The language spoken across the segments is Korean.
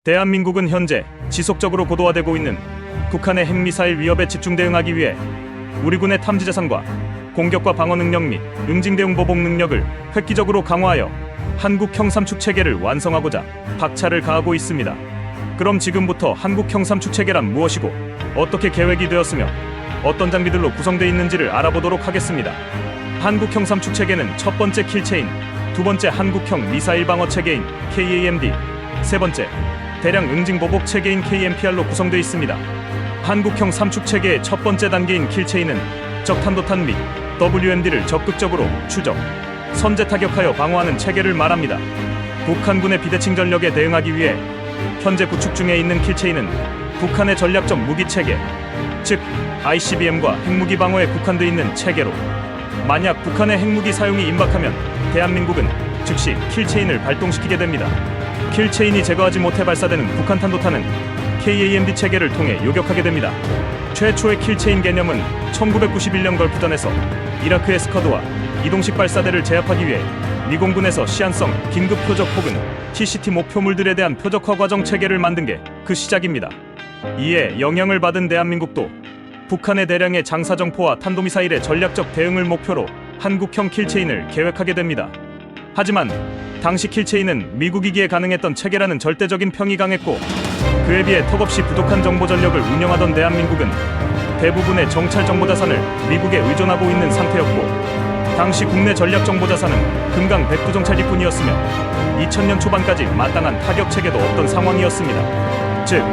대한민국은 현재 지속적으로 고도화되고 있는 북한의 핵미사일 위협에 집중 대응하기 위해 우리 군의 탐지 자산과 공격과 방어 능력 및 응징 대응 보복 능력을 획기적으로 강화하여 한국형 삼축 체계를 완성하고자 박차를 가하고 있습니다. 그럼 지금부터 한국형 삼축 체계란 무엇이고 어떻게 계획이 되었으며 어떤 장비들로 구성되어 있는지를 알아보도록 하겠습니다. 한국형 삼축 체계는 첫 번째 킬체인, 두 번째 한국형 미사일 방어 체계인 KAMD, 세 번째 대량 응징 보복 체계인 KMPR로 구성되어 있습니다. 한국형 삼축 체계의 첫 번째 단계인 킬체인은 적탄도탄 및 WMD를 적극적으로 추적, 선제 타격하여 방어하는 체계를 말합니다. 북한군의 비대칭 전력에 대응하기 위해 현재 구축 중에 있는 킬체인은 북한의 전략적 무기 체계, 즉 ICBM과 핵무기 방어에 국한되어 있는 체계로, 만약 북한의 핵무기 사용이 임박하면 대한민국은 즉시 킬체인을 발동시키게 됩니다. 킬체인이 제거하지 못해 발사되는 북한 탄도탄은 KAMD 체계를 통해 요격하게 됩니다. 최초의 킬체인 개념은 1991년 걸프전에서 이라크의 스커드와 이동식 발사대를 제압하기 위해 미공군에서 시한성 긴급 표적 혹은 TCT 목표물들에 대한 표적화 과정 체계를 만든 게 그 시작입니다. 이에 영향을 받은 대한민국도 북한의 대량의 장사정포와 탄도미사일의 전략적 대응을 목표로 한국형 킬체인을 계획하게 됩니다. 하지만 당시 킬체인은 미국이기에 가능했던 체계라는 절대적인 평이 강했고, 그에 비해 턱없이 부족한 정보 전력을 운영하던 대한민국은 대부분의 정찰 정보 자산을 미국에 의존하고 있는 상태였고, 당시 국내 전략 정보 자산은 금강 백두 정찰기뿐이었으며 2000년 초반까지 마땅한 타격 체계도 없던 상황이었습니다. 즉,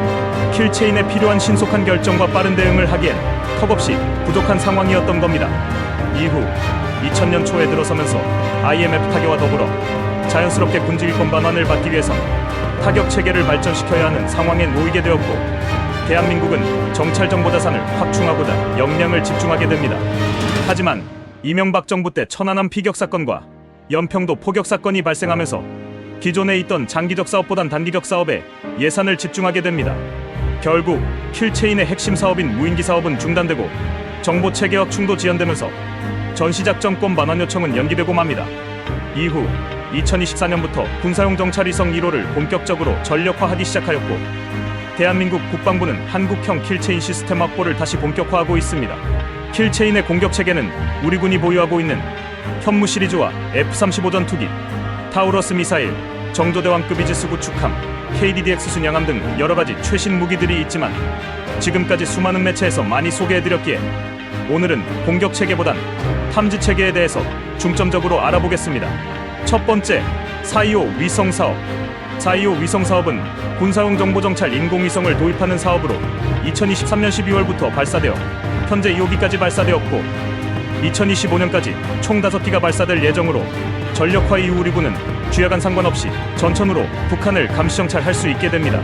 킬체인에 필요한 신속한 결정과 빠른 대응을 하기엔 턱없이 부족한 상황이었던 겁니다. 이후 2000년 초에 들어서면서 IMF 타격과 더불어 자연스럽게 군지기권 반환을 받기 위해선 타격 체계를 발전시켜야 하는 상황에 놓이게 되었고, 대한민국은 정찰 정보 자산을 확충하고자 역량을 집중하게 됩니다. 하지만 이명박 정부 때 천안함 피격 사건과 연평도 포격 사건이 발생하면서 기존에 있던 장기적 사업보단 단기적 사업에 예산을 집중하게 됩니다. 결국 킬체인의 핵심 사업인 무인기 사업은 중단되고 정보 체계 확충도 지연되면서 전시작전권 반환 요청은 연기되고 맙니다. 이후 2024년부터 군사용 정찰위성 1호를 본격적으로 전력화하기 시작하였고, 대한민국 국방부는 한국형 킬체인 시스템 확보를 다시 본격화하고 있습니다. 킬체인의 공격 체계는 우리 군이 보유하고 있는 현무 시리즈와 F-35 전투기, 타우러스 미사일, 정조대왕급 이지스 구축함, KDDX 순양함 등 여러가지 최신 무기들이 있지만, 지금까지 수많은 매체에서 많이 소개해드렸기에 오늘은 공격 체계보단 탐지 체계에 대해서 중점적으로 알아보겠습니다. 첫 번째, 425 위성 사업. 425 위성 사업은 군사용 정보정찰 인공위성을 도입하는 사업으로 2023년 12월부터 발사되어 현재 2호기까지 발사되었고, 2025년까지 총 5기가 발사될 예정으로 전력화 이후 우리 군은 주야간 상관없이 전천후로 북한을 감시정찰할 수 있게 됩니다.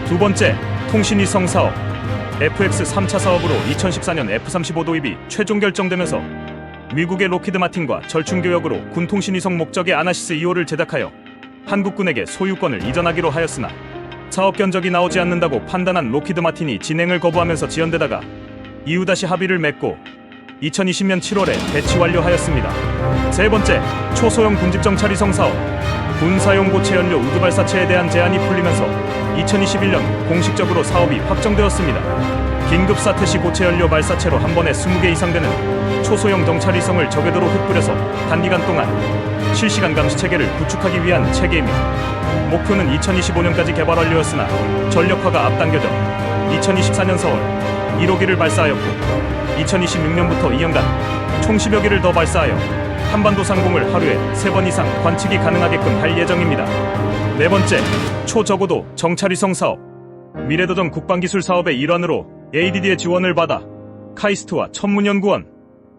두 번째, 통신위성 사업. FX 3차 사업으로 2014년 F-35 도입이 최종 결정되면서 미국의 로키드 마틴과 절충교역으로 군 통신위성 목적의 아나시스 2호를 제작하여 한국군에게 소유권을 이전하기로 하였으나 사업 견적이 나오지 않는다고 판단한 로키드 마틴이 진행을 거부하면서 지연되다가 이후 다시 합의를 맺고 2020년 7월에 배치 완료하였습니다. 세 번째, 초소형 군집정찰위성 사업. 군사용 고체 연료 우드 발사체에 대한 제한이 풀리면서 2021년 공식적으로 사업이 확정되었습니다. 긴급 사태 시 고체 연료 발사체로 한 번에 20개 이상 되는 초소형 정찰위성을 저궤도로 흩뿌려서 단기간 동안 실시간 감시 체계를 구축하기 위한 체계입니다. 목표는 2025년까지 개발 완료였으나 전력화가 앞당겨져 2024년 4월 1호기를 발사하였고, 2026년부터 2년간 총 10여 기를 더 발사하여 한반도 상공을 하루에 3번 이상 관측이 가능하게끔 할 예정입니다. 네 번째, 초저고도 정찰위성 사업. 미래도전 국방기술 사업의 일환으로 ADD의 지원을 받아 카이스트와 천문연구원,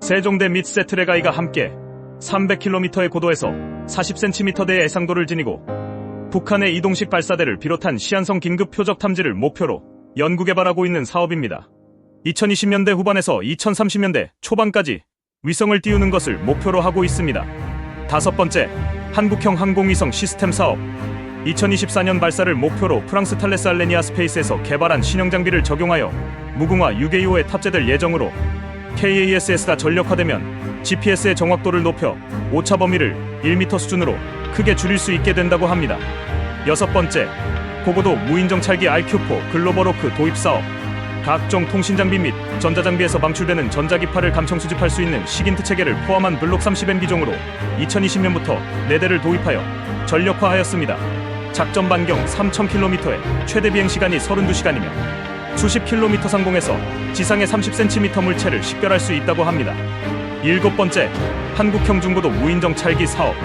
세종대 및 세트레가이가 함께 300km의 고도에서 40cm대의 해상도를 지니고 북한의 이동식 발사대를 비롯한 시한성 긴급 표적 탐지를 목표로 연구개발하고 있는 사업입니다. 2020년대 후반에서 2030년대 초반까지 위성을 띄우는 것을 목표로 하고 있습니다. 다섯 번째, 한국형 항공위성 시스템 사업. 2024년 발사를 목표로 프랑스 탈레스 알레니아 스페이스에서 개발한 신형 장비를 적용하여 무궁화 6AO에 탑재될 예정으로, KASS가 전력화되면 GPS의 정확도를 높여 오차 범위를 1m 수준으로 크게 줄일 수 있게 된다고 합니다. 여섯 번째, 고고도 무인정찰기 RQ4 글로벌워크 도입 사업, 각종 통신장비 및 전자장비에서 방출되는 전자기파를 감청 수집할 수 있는 식인트 체계를 포함한 블록 30M 기종으로 2020년부터 4대를 도입하여 전력화하였습니다. 작전 반경 3000km에 최대 비행시간이 32시간이며 수십 킬로미터 상공에서 지상의 30cm 물체를 식별할 수 있다고 합니다. 7번째, 한국형 중고도 무인정찰기 사업.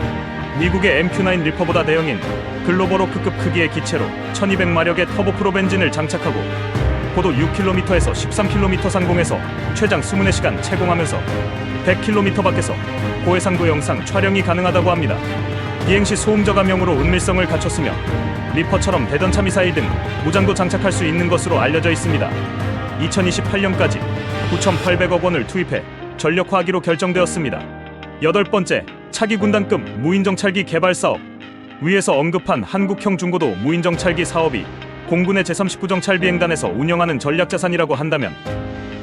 미국의 MQ-9 리퍼보다 대형인 글로벌워크급 크기의 기체로 1200마력의 터보프롭 엔진을 장착하고 고도 6km에서 13km 상공에서 최장 24시간 채공하면서 100km 밖에서 고해상도 영상 촬영이 가능하다고 합니다. 비행시 소음 저감형으로 은밀성을 갖췄으며 리퍼처럼 대전차 미사일 등 무장도 장착할 수 있는 것으로 알려져 있습니다. 2028년까지 9,800억 원을 투입해 전력화하기로 결정되었습니다. 8번째, 차기 군단급 무인정찰기 개발 사업. 위에서 언급한 한국형 중고도 무인정찰기 사업이 공군의 제39정찰비행단에서 운영하는 전략자산이라고 한다면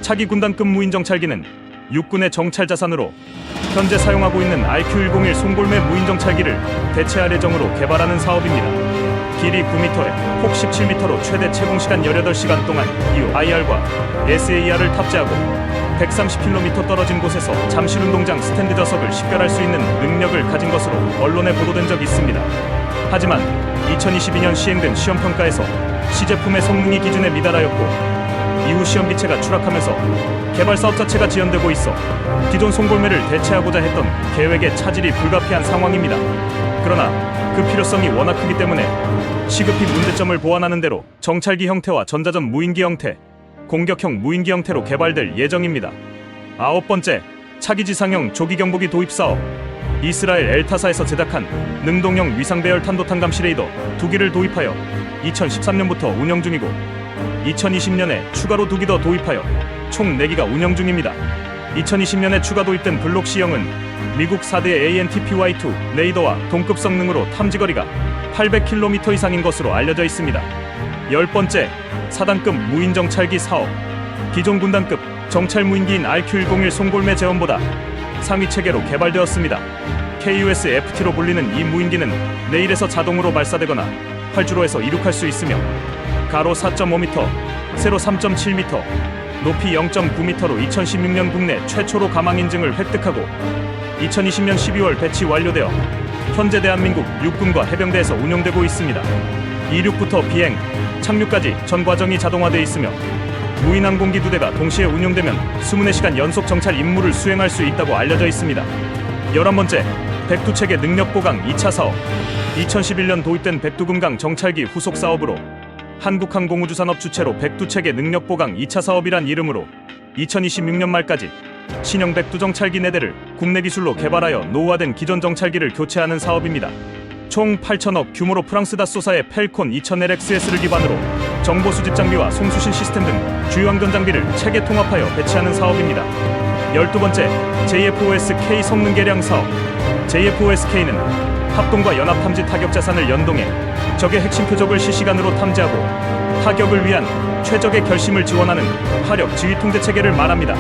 차기 군단급 무인정찰기는 육군의 정찰자산으로 현재 사용하고 있는 RQ-101 송골매 무인정찰기를 대체할 예정으로 개발하는 사업입니다. 길이 9m에 폭 17m로 최대 채공시간 18시간 동안 EO-IR과 SAR을 탑재하고 130km 떨어진 곳에서 잠실운동장 스탠드 좌석을 식별할 수 있는 능력을 가진 것으로 언론에 보도된 적이 있습니다. 하지만 2022년 시행된 시험평가에서 시제품의 성능이 기준에 미달하였고 이후 시험 기체가 추락하면서 개발 사업 자체가 지연되고 있어 기존 송골매를 대체하고자 했던 계획에 차질이 불가피한 상황입니다. 그러나 그 필요성이 워낙 크기 때문에 시급히 문제점을 보완하는 대로 정찰기 형태와 전자전 무인기 형태, 공격형 무인기 형태로 개발될 예정입니다. 9번째, 차기 지상형 조기경보기 도입 사업. 이스라엘 엘타사에서 제작한 능동형 위상배열 탄도탄 감시 레이더 2기를 도입하여 2013년부터 운영 중이고 2020년에 추가로 2기 더 도입하여 총 4기가 운영 중입니다. 2020년에 추가 도입된 블록 C형은 미국 4대의 ANTPY-2 레이더와 동급 성능으로 탐지거리가 800km 이상인 것으로 알려져 있습니다. 10번째, 4단급 무인정찰기 사업. 기존 군단급 정찰 무인기인 RQ-101 송골매 제원보다 상위 체계로 개발되었습니다. KUS-FT로 불리는 이 무인기는 레일에서 자동으로 발사되거나 활주로에서 이륙할 수 있으며 가로 4.5m, 세로 3.7m, 높이 0.9m로 2016년 국내 최초로 가망 인증을 획득하고 2020년 12월 배치 완료되어 현재 대한민국 육군과 해병대에서 운용되고 있습니다. 이륙부터 비행, 착륙까지 전 과정이 자동화되어 있으며 무인항공기 2대가 동시에 운용되면 24시간 연속 정찰 임무를 수행할 수 있다고 알려져 있습니다. 11번째, 백두체계 능력보강 2차 사업. 2011년 도입된 백두금강 정찰기 후속 사업으로 한국항공우주산업 주체로 백두체계 능력보강 2차 사업이란 이름으로 2026년 말까지 신형 백두정찰기 4대를 국내 기술로 개발하여 노후화된 기존 정찰기를 교체하는 사업입니다. 총 8천억 규모로 프랑스 다소사의 펠콘 2000LXS를 기반으로 정보 수집 장비와 송수신 시스템 등 주요 항전 장비를 체계 통합하여 배치하는 사업입니다. 12번째, JFOS-K 성능 개량 사업. JFOS-K는 합동과 연합 탐지 타격 자산을 연동해 적의 핵심 표적을 실시간으로 탐지하고 타격을 위한 최적의 결심을 지원하는 화력 지휘 통제 체계를 말합니다.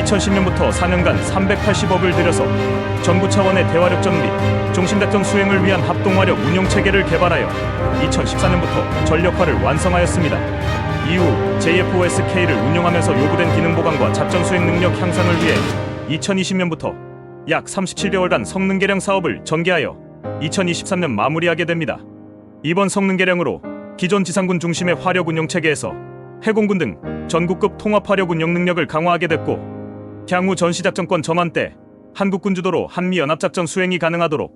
2010년부터 4년간 380억을 들여서 정부 차원의 대화력전 및 종심작전 수행을 위한 합동화력 운용 체계를 개발하여 2014년부터 전력화를 완성하였습니다. 이후 JFOS-K를 운용하면서 요구된 기능 보강과 작전 수행 능력 향상을 위해 2020년부터 약 37개월간 성능 개량 사업을 전개하여 2023년 마무리하게 됩니다. 이번 성능 개량으로 기존 지상군 중심의 화력 운용 체계에서 해공군 등 전국급 통합 화력 운용 능력을 강화하게 됐고 향후 전시작전권 전환 때 한국군 주도로 한미 연합작전 수행이 가능하도록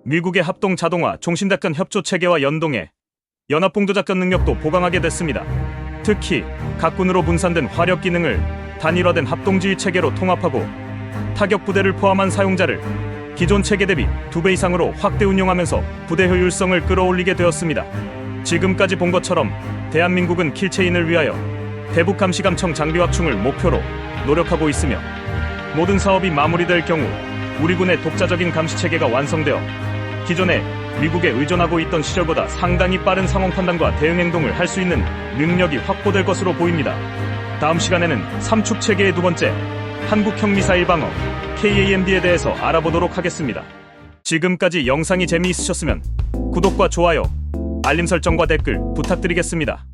미국의 합동 자동화 종신작전 협조 체계와 연동해 연합봉조작전 능력도 보강하게 됐습니다. 특히 각 군으로 분산된 화력 기능을 단일화된 합동지휘 체계로 통합하고 타격 부대를 포함한 사용자를 기존 체계 대비 2배 이상으로 확대 운용하면서 부대 효율성을 끌어올리게 되었습니다. 지금까지 본 것처럼 대한민국은 킬체인을 위하여 대북 감시감청 장비 확충을 목표로 노력하고 있으며 모든 사업이 마무리될 경우 우리 군의 독자적인 감시 체계가 완성되어 기존에 미국에 의존하고 있던 시절보다 상당히 빠른 상황 판단과 대응 행동을 할 수 있는 능력이 확보될 것으로 보입니다. 다음 시간에는 삼축 체계의 2번째, 한국형 미사일 방어 KAMD에 대해서 알아보도록 하겠습니다. 지금까지 영상이 재미있으셨으면 구독과 좋아요, 알림 설정과 댓글 부탁드리겠습니다.